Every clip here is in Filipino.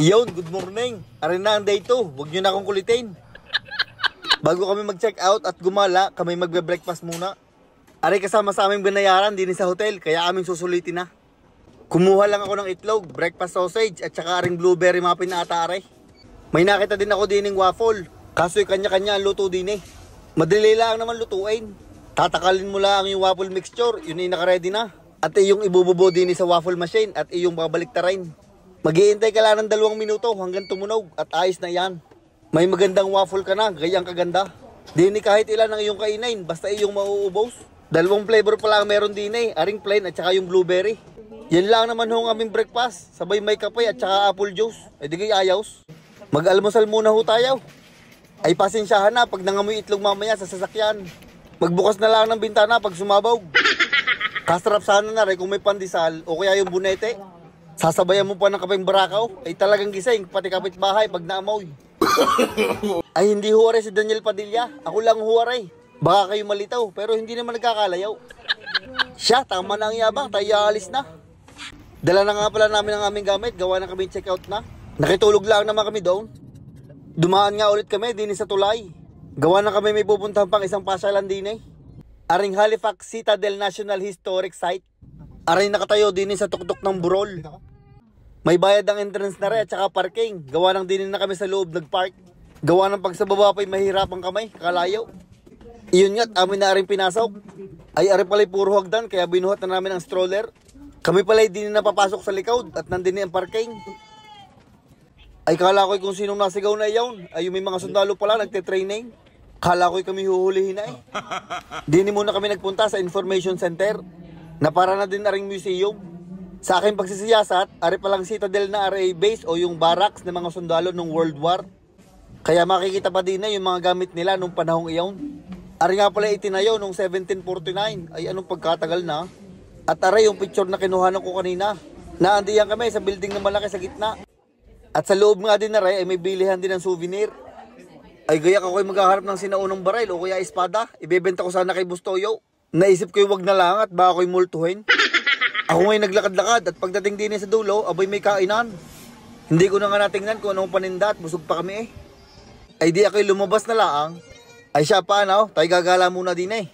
Yun, good morning. Arin na ang day 2. Huwag nyo na akong kulitin. Bago kami mag-check out at gumala, kami magbe-breakfast muna. Aray kasama sa aming binayaran din sa hotel, kaya aming susulitin na. Kumuha lang ako ng itlog, breakfast sausage, at saka aring blueberry muffin na ata aray. May nakita din ako din ng waffle, kaso'y kanya-kanya ang luto din eh. Madali lang naman lutuin. Tatakalin mo lang yung waffle mixture, yun ay naka-ready na. At iyong ibububo din sa waffle machine at iyong babalik ta rin. Mag-iintay ka lang ng 2 minuto hanggang tumunog at ayos na yan. May magandang waffle ka na, gayang kaganda. Di ni kahit ilan ang iyong kainain, basta iyong mauubos. 2 flavor pa lang meron din eh, aring plain at saka yung blueberry. Yan lang naman ho ang aming breakfast, sabay may kape at saka apple juice. Ay di kayo ayos. Mag-almusal muna ho tayo. Ay pasensyahan na pag nangamoy itlog mamaya sa sasakyan. Magbukas na lang ng bintana pag sumabaw. Kasarap sana na rin kung may pandesal o kaya yung bunete. Sasabayan mo pa ng kapeng barakaw, ay talagang gising, pati kapitbahay pag naamoy. Ay hindi huwari si Daniel Padilla, ako lang huwari. Baka kayo malitaw, pero hindi naman nagkakalayaw. Siya, tama na ang yabang, tayo alis na. Dala na nga pala namin ang aming gamit, gawa na kami check out na. Nakitulog lang naman kami doon. Dumaan nga ulit kami din sa tulay. Gawa na kami may pupuntahan pang isang pasyalan din eh. Aring Halifax Citadel National Historic Site. Aring nakatayo din sa tuktok ng burol. May bayad ang entrance na rin at saka parking. Gawa ng dinin na kami sa loob nagpark. Gawa ng pag sa baba pa'y mahirapan kamay, kakalayo. Iyon nga't amin na rin pinasok. Ay ari pala'y puro hagdan kaya binuhat na namin ang stroller. Kami pala'y dinin na papasok sa likod at nandinin ang parking. Ay kala ko'y kung sinong nasigaw na iyon. Ay may mga sundalo pala nagte-training. Kala ko'y kami huhulihin na eh. Dinin muna kami nagpunta sa information center na para na din na ring museum. Sa aking pagsisiyasat, ari palang Citadel na RA base o yung barracks ng mga sundalo ng World War. Kaya makikita pa din na yung mga gamit nila nung panahong iyon. Ari nga pala itinayo nung 1749, ay anong pagkatagal na. At ari yung picture na kinuhanan ko kanina. Naandiyan kami sa building na malaki sa gitna. At sa loob nga din na rin ay may bilihan din ng souvenir. Ay gayak ako'y maghaharap ng sinaunang baril o kaya espada. Ibebenta ko sana kay Bustoyo. Naisip ko'y wag na lang at baka ko'y multuhin. Ako ngayon naglakad-lakad at pagdating din sa dulo, abay may kainan. Hindi ko na nga natingnan kung anong paninda at busog pa kami eh. Ay di ako'y lumabas na laang. Ay siya pa tayo gagala muna din eh.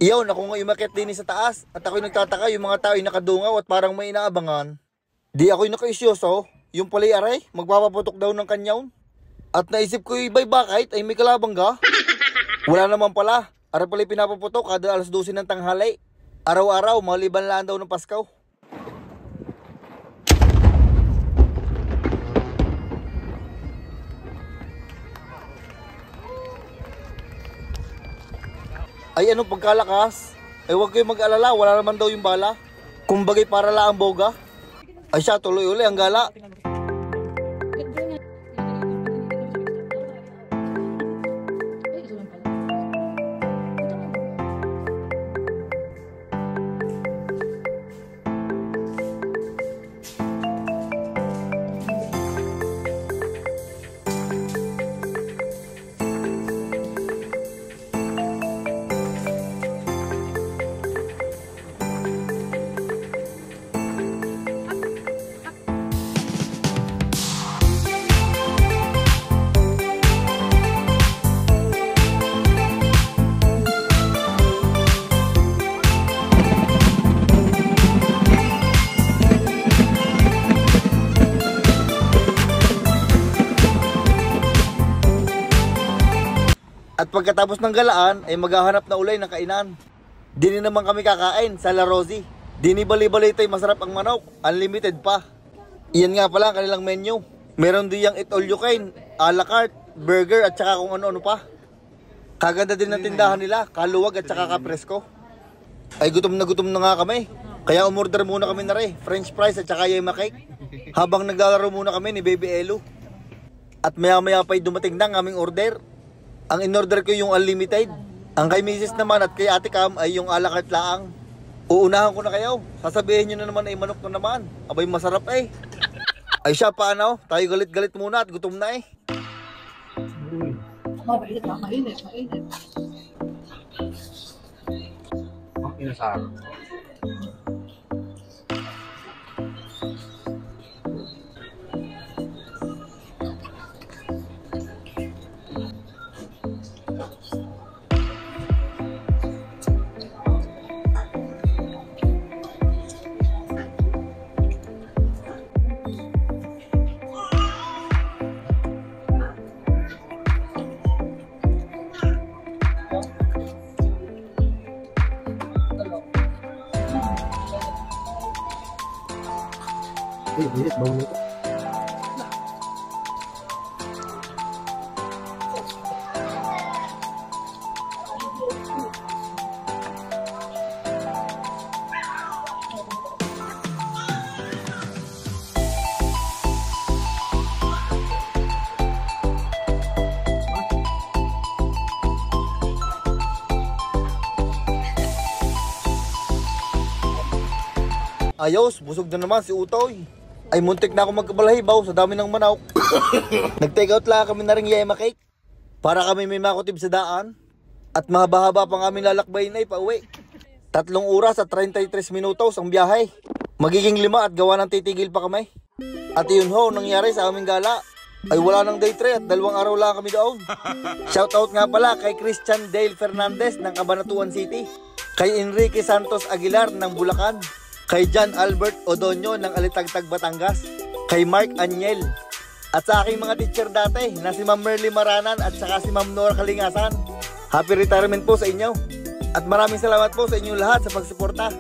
Iyon, ako nga umakyat din sa taas at ako'y nagtataka yung mga tao'y nakadungaw at parang may inaabangan. Di ako'y nakaisyoso, yung palay aray, magpapaputok daw ng kanyaw. At naisip ko iba'y bakit ay may kalabang ga? Wala naman pala, aray pala'y pinapaputok kada alas 12 ng tanghali. Araw-araw, maliban lang daw ng Paskaw. Ay anong pagkalakas? Ay huwag kayong mag-alala, wala naman daw yung bala. Kumbagay para lang ang boga. Ay siya, tuloy uli ang gala. At pagkatapos ng galaan ay maghahanap na ulay ng kainan. Dini naman kami kakain sa La Rosie. Di ni bali-balitay masarap ang manok, unlimited pa. Iyan nga pala ang kanilang menu. Meron din yung eat all you can, a la carte, burger at saka kung ano-ano pa. Kaganda din ng tindahan nila, kaluwag at saka kapresko. Ay gutom na nga kami. Kaya umorder muna kami na rin, french fries at saka yema cake. Habang naglalaro muna kami ni Baby Elo. At maya-maya pa'y dumating na ang aming order. Ang in-order ko yung unlimited. Ang kay Mrs. naman at kay Ate Cam ay yung a la carte laang. Uunahan ko na kayo. Sasabihin nyo na naman ay manok na naman. Abay masarap eh. Ay siya, paano? Tayo galit-galit muna at gutom na eh. Mainit. Ang inasarap. Bilis, bawang nito. Ayos, busog na naman si Utoy. Ay muntik na ako magkabalahibaw sa dami ng manok. Nag-take out lang kami na ring yema cake. Para kami may makutib sa daan. At mahaba-haba pang aming lalakbayin ay pauwi. 3 oras at 33 minutos ang biyahe. Magiging 5 at gawa ng titigil pa kami. At yun ho, nangyari sa aming gala. Ay wala ng day 3 at 2 araw lang kami doon. Shoutout nga pala kay Christian Dale Fernandez ng Cabanatuan City. Kay Enrique Santos Aguilar ng Bulacan. Kay John Albert Odonio ng Alitagtag, Batangas. Kay Mark Anyel. At sa aking mga teacher dati na si Ma'am Merly Maranan at saka si Ma'am Nora Kalingasan. Happy retirement po sa inyo. At maraming salamat po sa inyong lahat sa pagsuporta.